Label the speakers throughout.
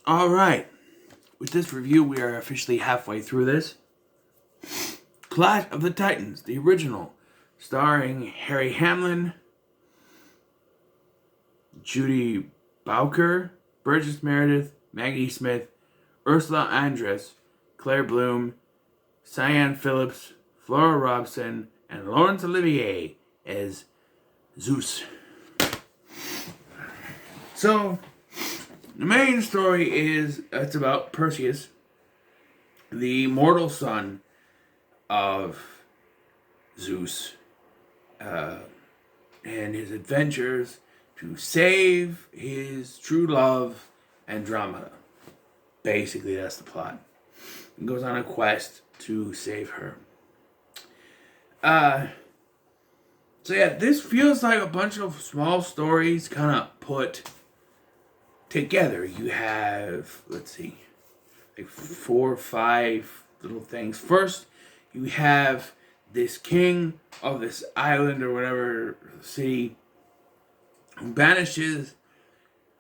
Speaker 1: Alright, with this review, we are officially halfway through this. Clash of the Titans, the original, starring Harry Hamlin, Judy Bowker, Burgess Meredith, Maggie Smith, Ursula Andress, Claire Bloom, Cyan Phillips, Flora Robson, and Laurence Olivier as Zeus. So, the main story is, it's about Perseus, the mortal son of Zeus, and his adventures to save his true love, Andromeda. Basically, that's the plot. He goes on a quest to save her. So yeah, this feels like a bunch of small stories kind of put together. You have, let's see, like 4 or 5 little things. First, you have this king of this island or whatever city who banishes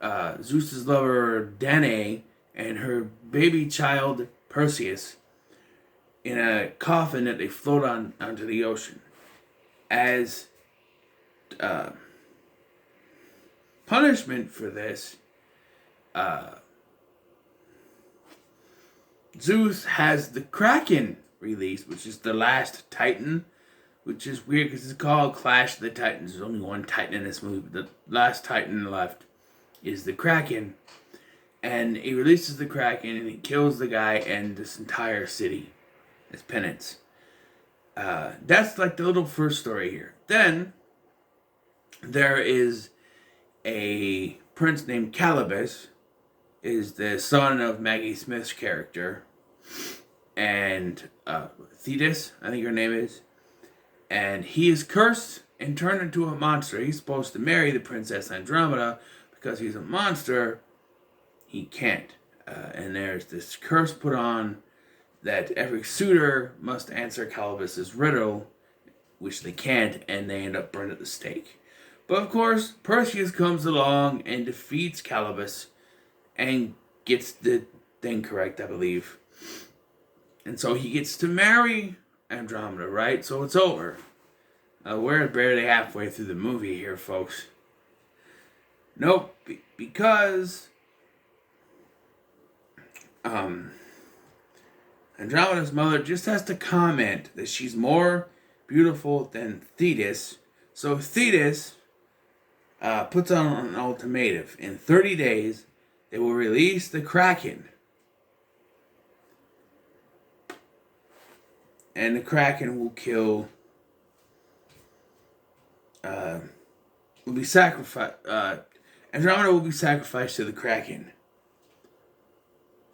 Speaker 1: Zeus's lover Danae and her baby child Perseus in a coffin that they float onto the ocean. As punishment for this, Zeus has the Kraken released, which is the last Titan, which is weird because it's called Clash of the Titans. There's only one Titan in this movie, but the last Titan left is the Kraken. And he releases the Kraken and he kills the guy and this entire city as penance. That's like the little first story here. Then there is a prince named Calibus, is the son of Maggie Smith's character, and Thetis, I think her name is, and he is cursed and turned into a monster. He's supposed to marry the princess Andromeda. Because he's a monster, he can't. And there's this curse put on that every suitor must answer Calibus's riddle, which they can't, and they end up burned at the stake. But of course, Perseus comes along and defeats Calibus and gets the thing correct, I believe. And so he gets to marry Andromeda, right? So it's over. We're barely halfway through the movie here, folks. Nope, because Andromeda's mother just has to comment that she's more beautiful than Thetis. So Thetis puts on an ultimatum. In 30 days, they will release the Kraken. And the Kraken will kill... will be sacrificed... Andromeda will be sacrificed to the Kraken.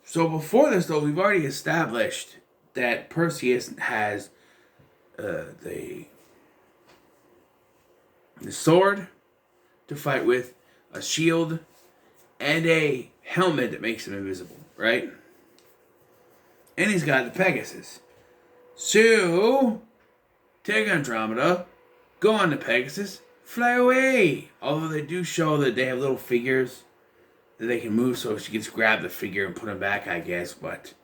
Speaker 1: So before this, though, we've already established that Perseus has the sword to fight with, a shield, and a helmet that makes him invisible, right? And he's got the Pegasus. So, take Andromeda, go on the Pegasus, fly away. Although they do show that they have little figures that they can move, so she can just grab the figure and put him back, I guess. But,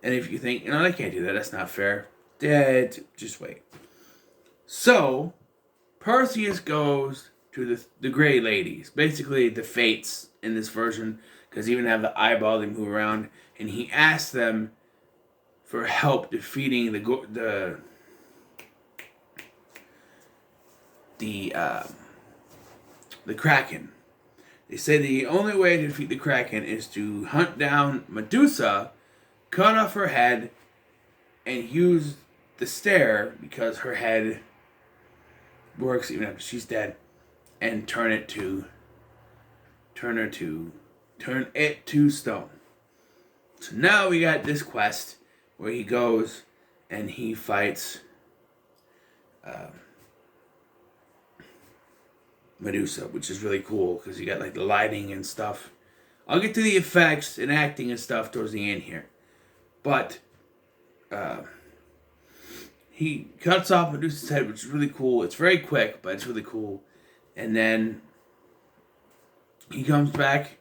Speaker 1: and if you think, no, they can't do that, that's not fair. Dead, just wait. So, Perseus goes to the Grey Ladies, basically the Fates in this version, because even have the eyeball they move around, and he asks them for help defeating the Kraken. They say the only way to defeat the Kraken is to hunt down Medusa, cut off her head, and use the stare, because her head works even after she's dead, and turn it to stone. So now we got this quest where he goes and he fights Medusa, which is really cool because you got like the lighting and stuff. I'll get to the effects and acting and stuff towards the end here, but he cuts off Medusa's head, which is really cool. It's very quick, but it's really cool. And then he comes back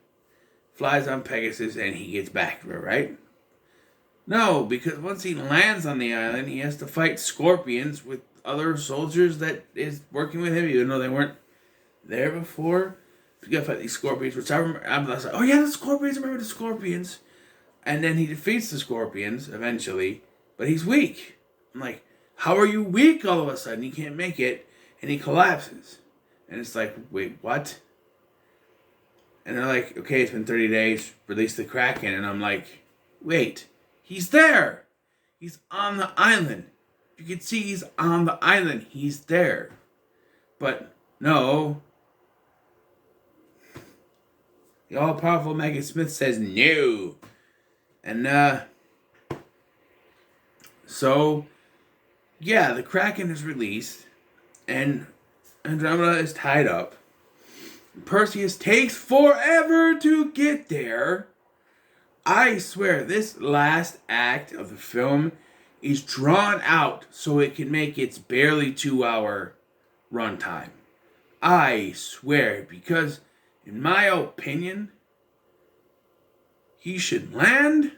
Speaker 1: flies on Pegasus, and he gets back to her, right? No, because once he lands on the island, he has to fight scorpions with other soldiers that is working with him, even though they weren't there before. You gotta fight these scorpions, which I remember. I was like, oh yeah, the scorpions, I remember the scorpions. And then he defeats the scorpions eventually, but he's weak. I'm like, how are you weak all of a sudden? He can't make it, and he collapses. And it's like, wait, what? And they're like, okay, it's been 30 days, release the Kraken. And I'm like, wait, he's there. He's on the island. You can see he's on the island. He's there. But no. The all-powerful Maggie Smith says no. And, so, yeah, the Kraken is released, and Andromeda is tied up. Perseus takes forever to get there. I swear, this last act of the film is drawn out so it can make its barely 2-hour runtime. I swear, because in my opinion, he should land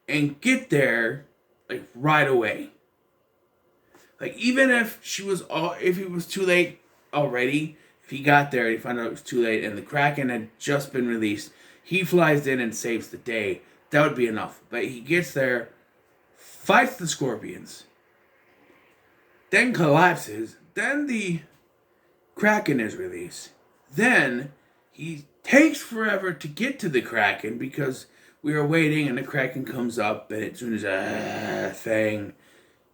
Speaker 1: and get there like right away. Like even if if it was too late already, if he got there and he found out it was too late and the Kraken had just been released, he flies in and saves the day. That would be enough. But he gets there, fights the scorpions, then collapses, then the Kraken is released. Then he takes forever to get to the Kraken because we are waiting and the Kraken comes up, and as soon as a thing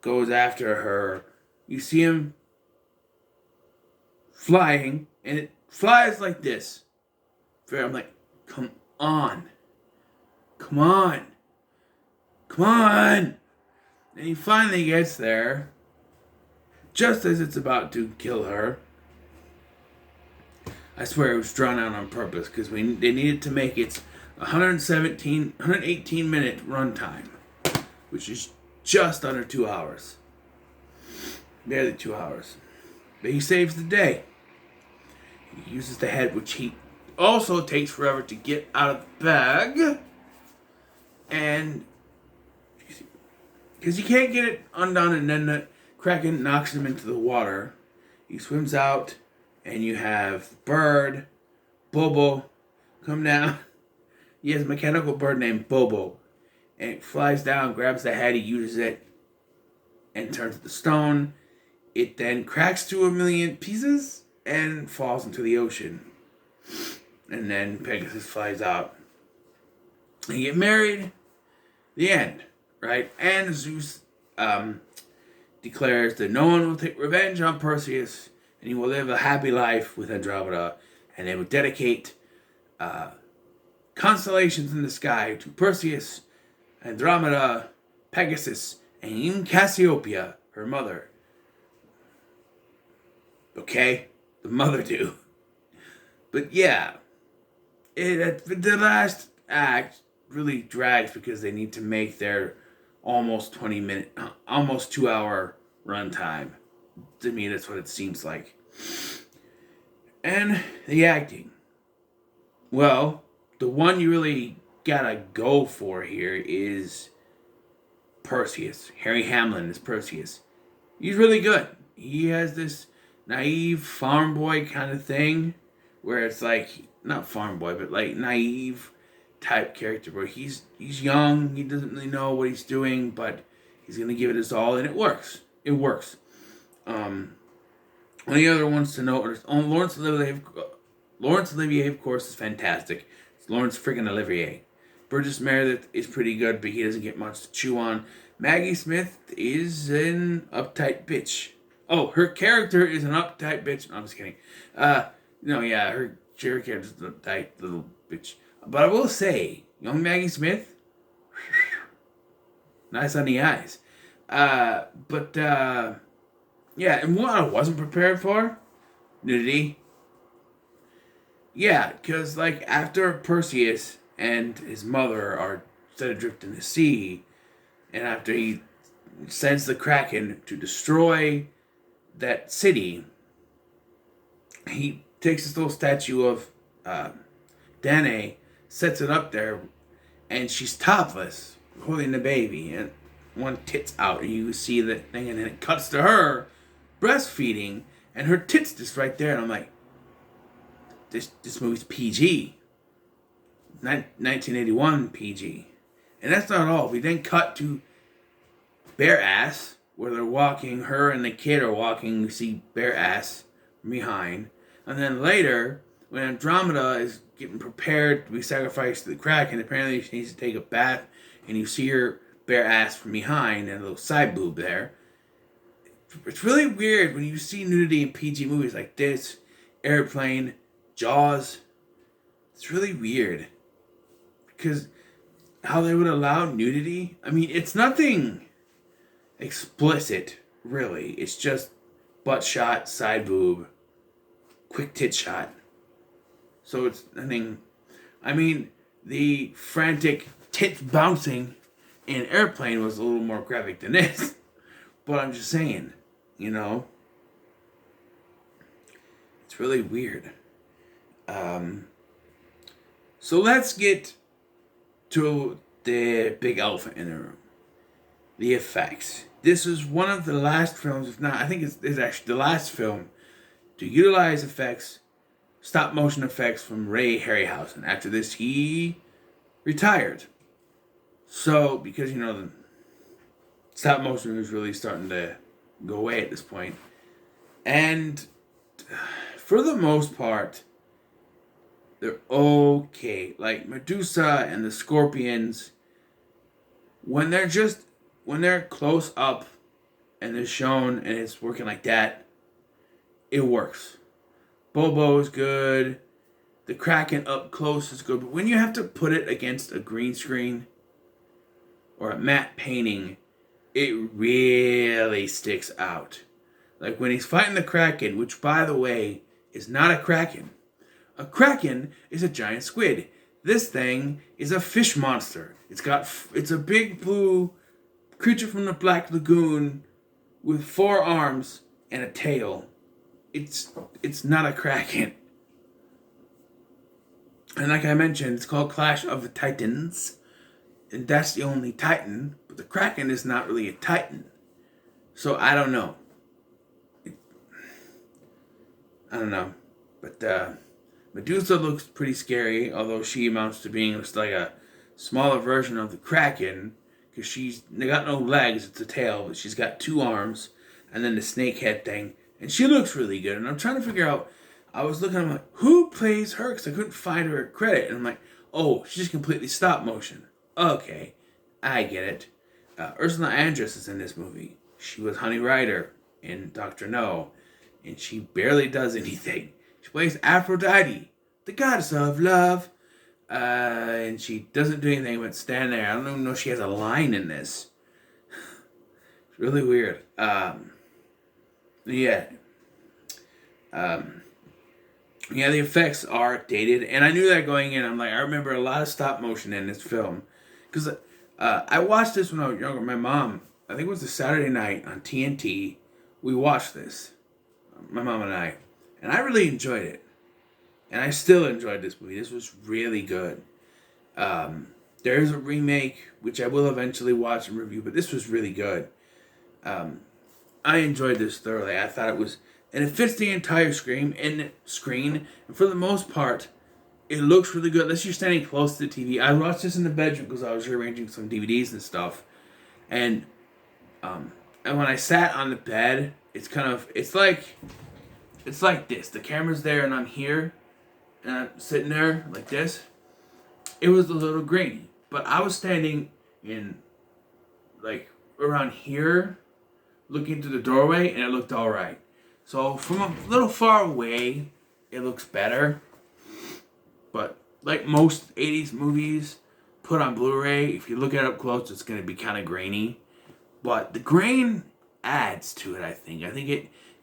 Speaker 1: goes after her, you see him flying, and it flies like this. I'm like, come on. Come on. Come on. And he finally gets there, just as it's about to kill her. I swear it was drawn out on purpose because they needed to make its 118 minute runtime, which is just under 2 hours. Barely 2 hours. But he saves the day. He uses the head, which he also takes forever to get out of the bag. And because he can't get it undone, and then the Kraken knocks him into the water. He swims out. And you have Bird, Bobo, come down. He has a mechanical bird named Bobo. And it flies down, grabs the head, he uses it, and turns to stone. It then cracks to 1,000,000 pieces and falls into the ocean. And then Pegasus flies out. They get married. The end, right? And Zeus declares that no one will take revenge on Perseus, and he will live a happy life with Andromeda, and they will dedicate constellations in the sky to Perseus, Andromeda, Pegasus, and even Cassiopeia, her mother. Okay? The mother do. But yeah, the last act really drags because they need to make their almost 2-hour runtime. To me, that's what it seems like. And the acting. Well, the one you really gotta go for here is Perseus. Harry Hamlin is Perseus. He's really good. He has this naive farm boy kind of thing where it's like, not farm boy, but like naive type character where he's young, he doesn't really know what he's doing, but he's gonna give it his all, and it works. It works. Any other ones to note are Laurence Olivier, of course, is fantastic. It's Laurence friggin' Olivier. Burgess Meredith is pretty good, but he doesn't get much to chew on. Maggie Smith is an uptight bitch. Oh, her character is an uptight bitch. No, I'm just kidding. Her character is an uptight little bitch. But I will say, young Maggie Smith, nice on the eyes. Yeah, and what I wasn't prepared for, nudity. Yeah, because, like, after Perseus and his mother are set adrift in the sea, and after he sends the Kraken to destroy that city, he takes this little statue of Danae sets it up there, and she's topless, holding the baby, and one tit's out, and you see the thing, and then it cuts to her breastfeeding, and her tits just right there, and I'm like, this movie's PG, 1981 PG, and that's not all. We then cut to bare ass, where they're walking, her and the kid are walking, you see bare ass from behind, and then later, when Andromeda is getting prepared to be sacrificed to the Kraken, apparently she needs to take a bath, and you see her bare ass from behind and a little side boob there. It's really weird when you see nudity in PG movies like this, Airplane, Jaws. It's really weird. Because how they would allow nudity, I mean, it's nothing explicit, really. It's just butt shot, side boob, quick tit shot. So it's nothing. I mean, the frantic tits bouncing in Airplane was a little more graphic than this. But I'm just saying, you know, it's really weird. So let's get to the big elephant in the room. The effects. This is one of the last films, if not, I think it's actually the last film to utilize effects, stop motion effects from Ray Harryhausen. After this, he retired. So, because, you know, the stop motion was really starting to go away at this point. And for the most part, they're okay. Like Medusa and the scorpions, when they're close up and they're shown and it's working like that, it works. Bobo is good. The Kraken up close is good. But when you have to put it against a green screen or a matte painting, it really sticks out. Like when he's fighting the Kraken, which by the way is not a Kraken. A Kraken is a giant squid. This thing is a fish monster. It's a big blue creature from the Black Lagoon with 4 arms and a tail. It's not a Kraken. And like I mentioned, it's called Clash of the Titans. And that's the only Titan. But the Kraken is not really a Titan. So I don't know. But Medusa looks pretty scary, although she amounts to being just like a smaller version of the Kraken, because she's got no legs, it's a tail, but she's got 2 arms, and then the snake head thing, and she looks really good. And I'm trying to figure out, I was looking, I'm like, who plays her? Because I couldn't find her credit, and I'm like, oh, she's completely stop motion. Okay, I get it. Ursula Andress is in this movie. She was Honey Rider in Dr. No, and she barely does anything. She plays Aphrodite, the goddess of love. And she doesn't do anything but stand there. I don't even know if she has a line in this. It's really weird. Yeah, the effects are dated. And I knew that going in. I'm like, I remember a lot of stop motion in this film. Because I watched this when I was younger. My mom, I think it was a Saturday night on TNT. We watched this. My mom and I. And I really enjoyed it. And I still enjoyed this movie. This was really good. There's a remake, which I will eventually watch and review, but this was really good. I enjoyed this thoroughly. I thought it was... And it fits the entire screen. And for the most part, it looks really good. Unless you're standing close to the TV. I watched this in the bedroom because I was rearranging some DVDs and stuff. And when I sat on the bed, it's like this. The camera's there and I'm here. And I'm sitting there like this. It was a little grainy. But I was standing in, like, around here, looking through the doorway, and it looked alright. So, from a little far away, it looks better. But, like most 80s movies put on Blu-ray, if you look at it up close, it's going to be kind of grainy. But the grain adds to it, I think. I think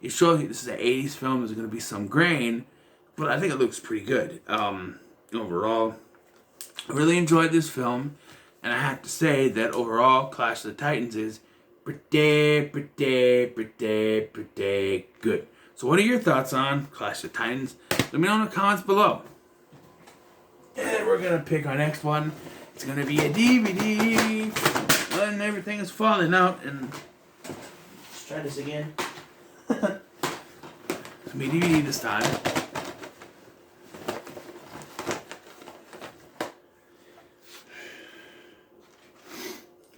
Speaker 1: it shows you this is an 80s film, there's going to be some grain. But I think it looks pretty good. Overall, I really enjoyed this film. And I have to say that overall, Clash of the Titans is pretty good. So what are your thoughts on Clash of the Titans? Let me know in the comments below. And we're gonna pick our next one. It's gonna be a DVD. And everything is falling out. And let's try this again. It's gonna be a DVD this time.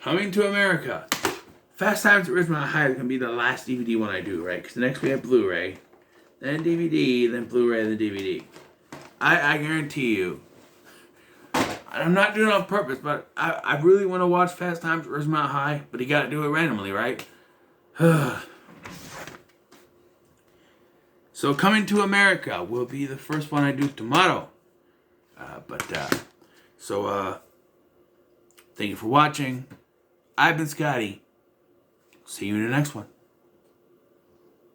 Speaker 1: Coming to America. Fast Times at Ridgemont High is gonna be the last DVD one I do, right? Because the next we have Blu-ray, then DVD, then Blu-ray, then DVD. I guarantee you. I'm not doing it on purpose, but I really want to watch Fast Times at Ridgemont High, but you gotta do it randomly, right? So Coming to America will be the first one I do tomorrow. Thank you for watching. I've been Scotty. See you in the next one.